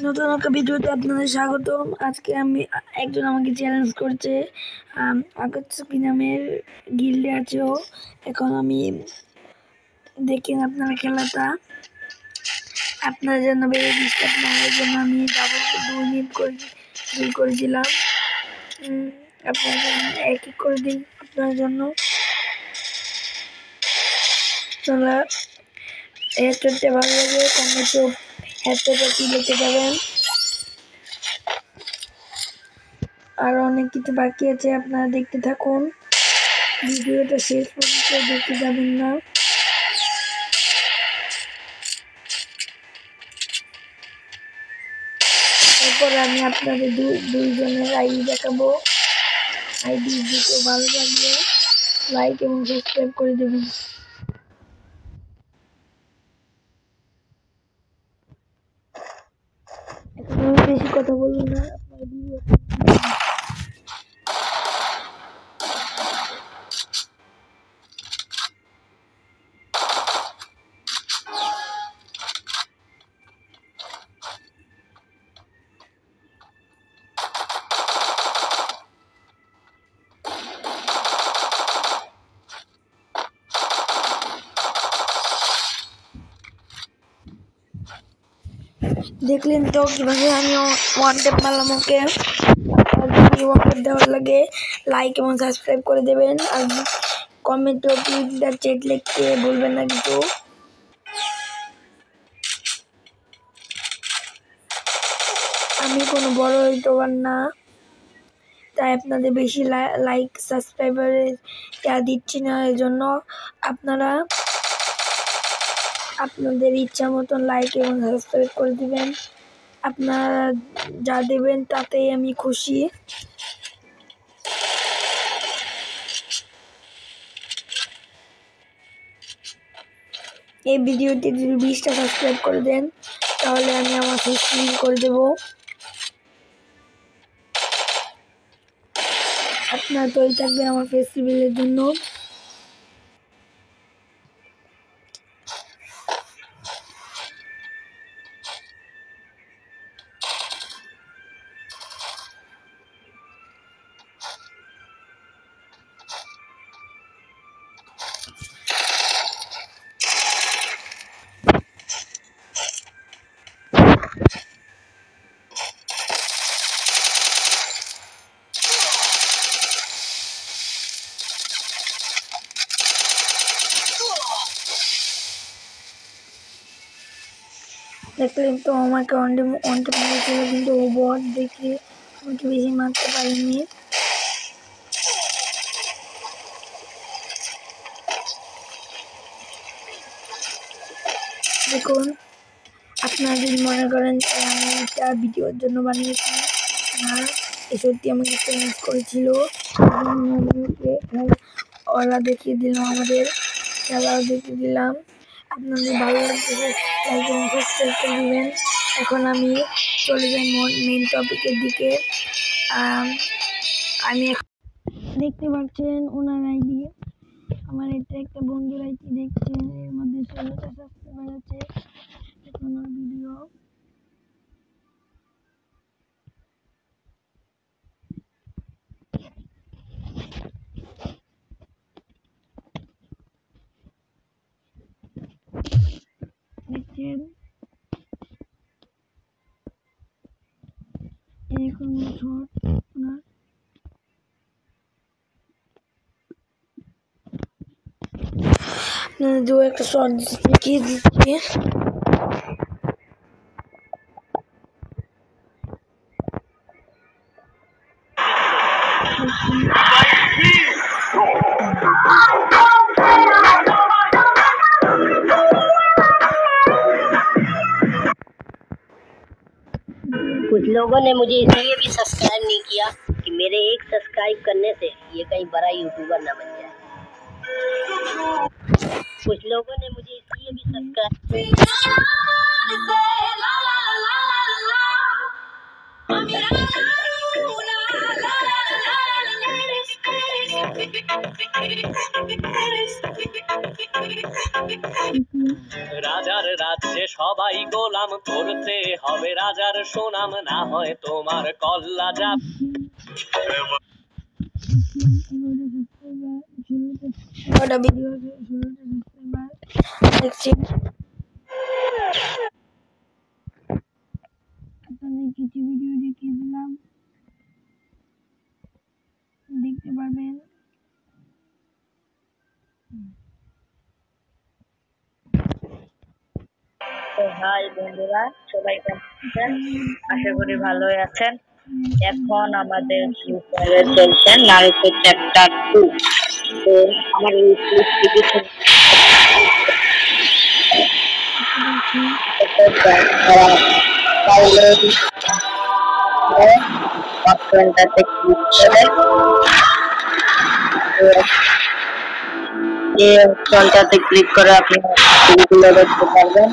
নতুন একটা ভিডিওতে আপনাদের স্বাগতম। আজকে একজন আমাকে চ্যালেঞ্জ করছে, আকatsuki নামের গিল্ডে আছে ও। এখন আমি দেখেন আপনারা খেলাটা, আপনার জন্য বেশি ডিস্টার্ব না হয় জন্য আমি ডাবল 2 মিনিট করে দিলাম। আপনার জন্য একই করে দিই আপনার জন্য। আপনারা হেডসেটটা ভালো লাগে কমেন্টে হেডসেটটা কি লিখে যাবেন। আরো অনেক কিছু বাকি আছে, আপনারা দেখতে থাকুন, ভিডিওটা শেষ পর্যন্ত দেখতে যাবেন না। এরপর আমি আপনাদের দুইজনের আইডি দেখাবো। আইডি ভিডিও ভালো লাগলে লাইক এবং সাবস্ক্রাইব করে দেবেন। এখন আমি বেশি কথা বলবো না, আপনারা ভিডিও দেখলেন তো কিভাবে আমি ওয়ান টেপ মারলাম ওকে। যদি ওয়ান টেপ দেওয়ার লাগে লাইক এবং সাবস্ক্রাইব করে দেবেন, আর কমেন্টে প্লিজ চ্যাট লিখতে ভুলবেন না কিন্তু। আমি কোনো বড় ইউটিউবার না, তাই আপনাদের বেশি লাইক সাবস্ক্রাইবারের দিচ্ছি না, এর জন্য আপনারা আপনাদের ইচ্ছা মতন লাইক এবং সাবস্ক্রাইব করে দিবেন। আপনারা যা দেবেন তাতেই আমি খুশি। এই ভিডিওটি যদি 20টা সাবস্ক্রাইব করে দেন তাহলে আমি আমার ফেস রিভিল করে দেব। আপনারা তৈরি থাকবেন আমার ফেস রিভিলের জন্য। দেখলেন তো আমাকে অনটে মেরেছিল, কিন্তু ও বট দেখে আমাকে বেশি মারতে পারেনি। দেখুন, আপনারা যদি মনে করেন আমি এটা ভিডিওর জন্য বানিয়েছি, না, সত্যি আমাকে চ্যালেঞ্জ করেছিল, ওরা দেখিয়ে দিলাম, আমাদের খেলাও দেখিয়ে দিলাম। আপনাদের ভালো লাগছে লাইক এবং সাবস্ক্রাইব করে দিবেন। এখন আমি চলে যাই মেন টপিকের দিকে। আমি দেখতে পাচ্ছেন ওনার আইডি, আমার এটা একটা বন্ধুর আইডি দেখছেন, এর মধ্যে 16টা সাবস্ক্রাইবার আছে। এখন ওর ভিডিও দেখছেন, এরকম শর্ট ওনার। দু একটা শর্ট দেখিয়ে দিচ্ছি। कुछ लोगों ने मुझे इसलिए भी सब्सक्राइब नहीं किया कि मेरे एक सब्सक्राइब करने से ये कहीं बड़ा यूट्यूबर ना बन जाए। कुछ लोगों ने मुझे इसलिए भी सब्सक्राइब রাজার রাজ্যে সবাই গোলাম, করতে হবে রাজার সুনাম, না হয় তোমার কল্লা যাব। ভিডিও দেখছি আপনাদের কিছু ভিডিও দেখিয়ে দিলাম, দেখতে পারবেন। তো হাই বন্ধুরা, সবাই কেমন আছেন? আশা করি ভালোই আছেন। এখন আমাদের ফ্রি ফায়ারে চলছে নারুতো চ্যাপ্টার 2। তো আমার এই ক্লিপটি অপশনটাতে ক্লিক করে এই অপশনটাতে ক্লিক করে আপনি ছবিগুলো দেখতে পারবেন।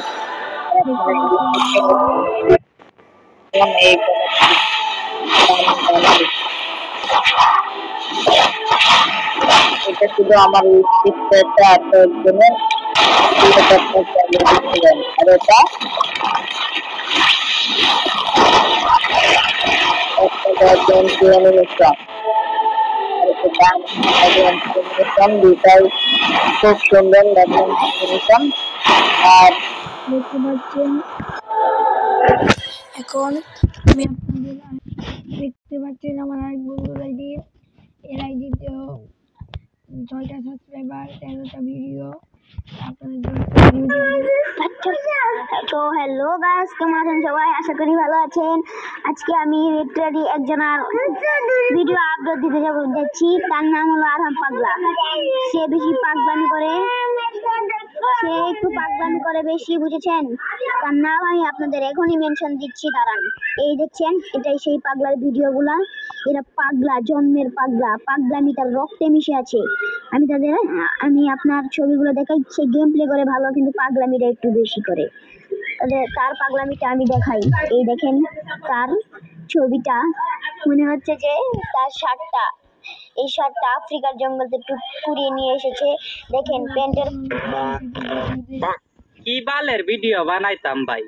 এটা শুধু আমার উইকিপিডিয়াতে আছে জন্য আর এটা দুটাই খুব সুন্দর অ্যানিমেশন। আর দেখতে পাচ্ছেন এখন আমি আপনাদের দেখতে পাচ্ছেন আমার আরেক বন্ধুর আইডি, এর আইডিতেও 6টা সাবস্ক্রাইবার, 13টা ভিডিও আপনাদের জন্য। তো হ্যালো গাইস, কেমন আছেন সবাই? আশা করি ভালো আছেন। আজকে আমি লিটারালি একজনের ভিডিও আপলোড দিতে যাচ্ছি। তার নাম হলো আরহাম পাগলা। সে বেশি পাগলামি করে, বেশি, বুঝেছেন? তার নাম আমি আপনাদের এখনই মেনশন দিচ্ছি, দাঁড়ান। এই দেখছেন, এটাই সেই পাগলার ভিডিওগুলা। এরা পাগলা, জন্মের পাগলা, পাগলামি তার রক্তে মিশে আছে। আমি আপনার ছবিগুলো দেখাই, সে গেম প্লে করে ভালো, কিন্তু পাগলামিটা একটু বেশি করে। তার পাগলামিটা আমি দেখাই। এই দেখেন তার ছবিটা, মনে হচ্ছে যে তার শার্টটা, এই শার্টটা আফ্রিকার জঙ্গল থেকে কুড়িয়ে নিয়ে এসেছে। দেখেন প্যান্টের কি বালের ভিডিও বানাইতাম ভাই।